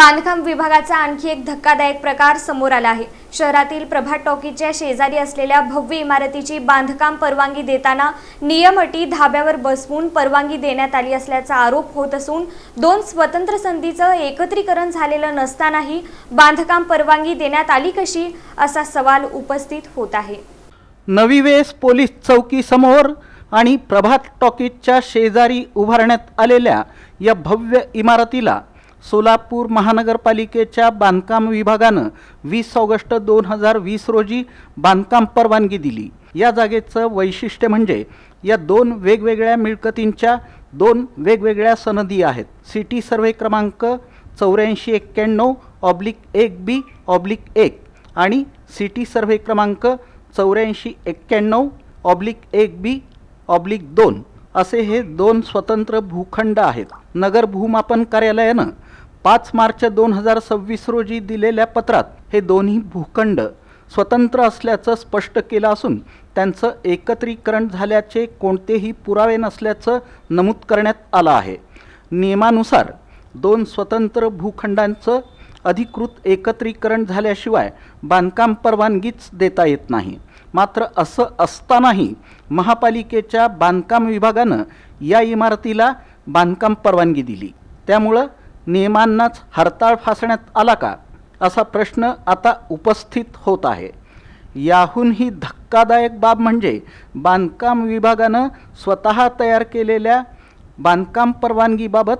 बांधकाम विभागाचा आणखी एक धक्कादायक प्रकार समोर आला आहे। शहरातील प्रभात टॉकीजच्या शेजारी असलेल्या भव्य इमारतीची बांधकाम परवानगी देताना नियम अटी धाब्यावर बसवून परवानगी देण्यात आली असल्याचा आरोप होत असून दोन स्वतंत्र संधीचं एकत्रीकरण झालेलं नसतानाही बांधकाम परवानगी देण्यात आली कशी असा सवाल उपस्थित होत आहे। नवी वेस पोलीस चौकी समोर आणि प्रभात टॉकीजच्या शेजारी उभारण्यात आलेल्या या भव्य इमारतीला सोलापूर महानगरपालिकेच्या बांधकाम विभागानं 20 ऑगस्ट 2020 रोजी बांधकाम परवानगी दिली। या जागेचं वैशिष्ट्य म्हणजे या दोन वेगवेगळ्या मिळकतींच्या दोन वेगवेगळ्या सनदी आहेत। सिटी सर्वे क्रमांक 8491/1B/1 आणि सिटी सर्वे क्रमांक 8491/1B/2 असे हे दोन स्वतंत्र भूखंड आहेत। नगर भूमापन कार्यालयानं 5 मार्च 2026 रोजी दिलेल्या पत्रात हे दोन्ही भूखंड स्वतंत्र असल्याचं स्पष्ट केलं असून त्यांचं एकत्रीकरण झाल्याचे कोणतेही पुरावे नसल्याचं नमूद करण्यात आलं आहे। नियमानुसार दोन स्वतंत्र भूखंडांचं अधिकृत एकत्रीकरण झाल्याशिवाय बांधकाम परवानगीच देता येत नाही। मात्र असं असतानाही महापालिकेच्या बांधकाम विभागानं या इमारतीला बांधकाम परवानगी दिली। त्यामुळं नियमांनाच हरताळ फासण्यात आला का असा प्रश्न आता उपस्थित होत आहे। याहूनही धक्कादायक बाब म्हणजे बांधकाम विभागानं स्वतः तयार केलेल्या बांधकाम परवानगीबाबत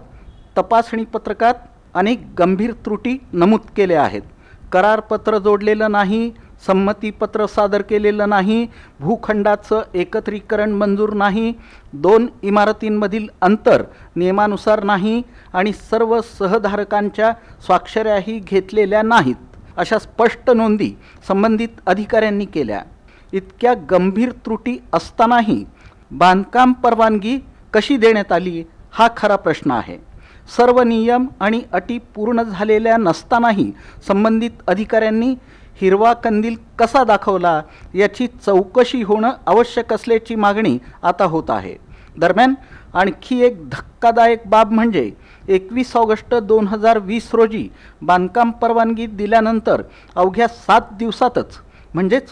तपासणी पत्रकात अनेक गंभीर त्रुटी नमूद केल्या आहेत। करारपत्र जोडलेलं नाही, संमतीपत्र सादर केलेलं नाही, भूखंडाचं एकत्रीकरण मंजूर नाही, दोन इमारतींमधील अंतर नियमानुसार नाही आणि सर्व सहधारकांच्या स्वाक्षऱ्याही घेतलेल्या नाहीत अशा स्पष्ट नोंदी संबंधित अधिकाऱ्यांनी केल्या। इतक्या गंभीर त्रुटी असतानाही बांधकाम परवानगी कशी देण्यात आली हा खरा प्रश्न आहे। सर्व नियम आणि अटी पूर्ण झालेल्या नसतानाही संबंधित अधिकाऱ्यांनी हिरवा कंदील कसा दाखवला याची चौकशी होणं आवश्यक असल्याची मागणी आता होत आहे। दरम्यान आणखी एक धक्कादायक बाब म्हणजे 21 ऑगस्ट 2020 रोजी बांधकाम परवानगी दिल्यानंतर अवघ्या 7 दिवसातच म्हणजेच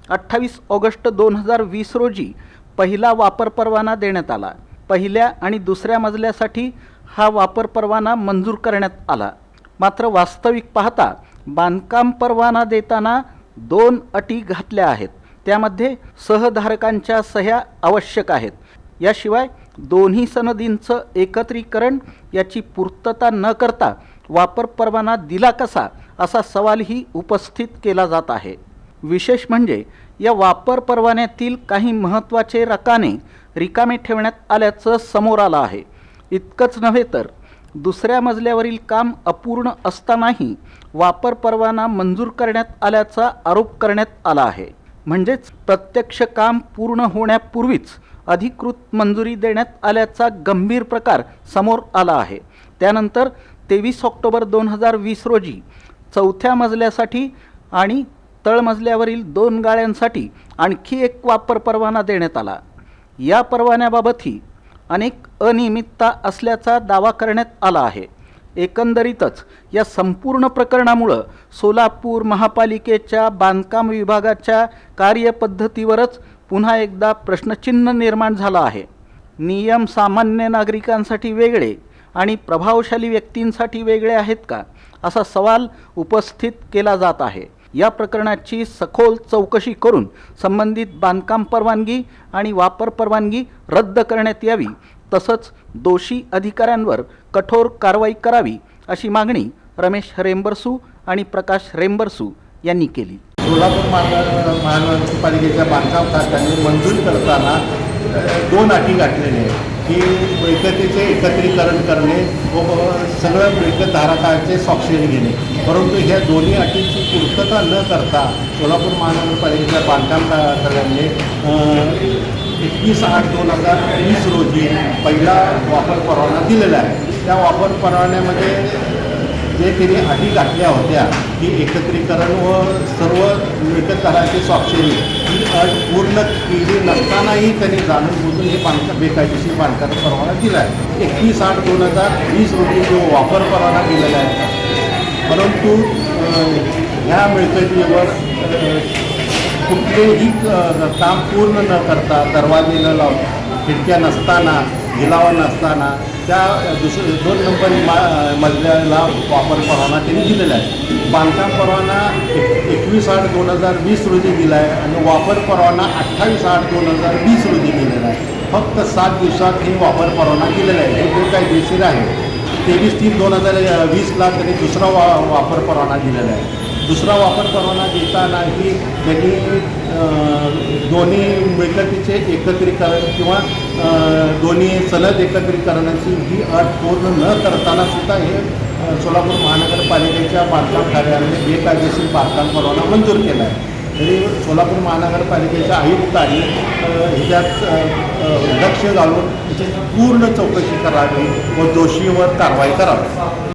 28 ऑगस्ट 2020 रोजी पहिला वापर परवाना देण्यात आला। पहिल्या आणि दुसऱ्या मजल्यासाठी हा वापर परवाना मंजूर करण्यात आला। मात्र वास्तविक पाहता बांधकाम परवाना देताना दोन अटी घातल्या आहेत। त्यामध्ये सहधारकांच्या सह्या आवश्यक आहेत। याशिवाय दोन्ही सनदींचं एकत्रीकरण याची पूर्तता न करता वापर परवाना दिला कसा असा सवालही उपस्थित केला जात आहे। विशेष म्हणजे या वापर परवान्यातील काही महत्त्वाचे रकाने रिकामे ठेवण्यात आल्याचं समोर आलं आहे। इतकंच नव्हे तर दुसऱ्या मजल्यावरील काम अपूर्ण असतानाही वापर परवाना मंजूर करण्यात आल्याचा आरोप करण्यात आला आहे। म्हणजेच प्रत्यक्ष काम पूर्ण होण्यापूर्वीच अधिकृत मंजुरी देण्यात आल्याचा गंभीर प्रकार समोर आला आहे। त्यानंतर 23 ऑक्टोबर 2020 रोजी चौथ्या मजल्यासाठी आणि तळमजल्यावरील 2 गाळ्यांसाठी आणखी एक वापर परवाना देण्यात आला। या परवान्याबाबतही अनेक अनियमितता असल्याचा दावा करण्यात आला आहे। एकंदरीतच या संपूर्ण प्रकरणामुळे सोलापूर महापालिकेच्या बांधकाम विभागाच्या कार्यपद्धतीवरच पुन्हा एकदा प्रश्नचिन्ह निर्माण झाला आहे। नियम सामान्य नागरिकांसाठी वेगळे आणि प्रभावशाली व्यक्तींसाठी वेगळे आहेत का असा सवाल उपस्थित केला जात आहे। या प्रकरणाची सखोल चौकशी करून संबंधित बांधकाम परवानगी आणि वापर परवानगी रद्द करण्यात यावी, तसंच दोषी अधिकाऱ्यांवर कठोर कारवाई करावी अशी मागणी रमेश रेंबरसू आणि प्रकाश रेंबरसू यांनी केली। सोलापूर महानगरपालिकेच्या बांधकाम खात्याने मंजूर करताना दोन अटी घातलेल्या आहेत की मिळकतीचे एकत्रीकरण करणे व सगळं मिळकतधारकांचे स्वाक्षरी घेणे। परंतु ह्या दोन्ही अटींची पूर्तता न करता सोलापूर महानगरपालिकेच्या बांधकाम खात्याने 21/8/2020 रोजी पहिला वापर परवाना दिलेला आहे। त्या वापर परवान्यामध्ये जे त्यांनी अटी घातल्या होत्या की एकत्रीकरण व सर्व मिळकतदारांची स्वाक्षरी ही अट पूर्ण केली नसतानाही त्यांनी जाणून बुजून हे बांधकाम बेकायदेशीर बांधकाम परवाना दिला आहे। 21/8/2020 रोजी जो वापर परवाना दिलेला आहे परंतु ह्या मिळकतीवर कुठलेही काम पूर्ण न करता, दरवाजे न लावता, खिडक्या नसताना, गिलावा नसताना त्या 2 नंबर मजल्याला वापर परवाना त्यांनी दिलेला आहे. बांधकाम परवाना 21/8/2020 रोजी दिला आहे आणि वापर परवाना 28/8/2020 रोजी दिलेला आहे. फक्त 7 दिवसात हे वापर परवाना दिलेला आहे. हे बेकायदेशीर आहे. 23/3/2020ला त्यांनी दुसरा वापर परवाना दिलेला आहे. दुसरा वापर परवाना देतानाही त्यांनी दोन्ही मिळकतीचे एकत्रीकरण किंवा दोन्ही सनद एकत्रीकरणाची ही अट पूर्ण न करताना सुद्धा हे सोलापूर महानगरपालिकेच्या बांधकाम कार्यालयाने बेकायदेशीर बांधकाम परवाना मंजूर केला आहे. तरी सोलापूर महानगरपालिकेच्या आयुक्तांनी ह्याच्यात लक्ष घालून त्याची पूर्ण चौकशी करावी व दोषीवर कारवाई करावी.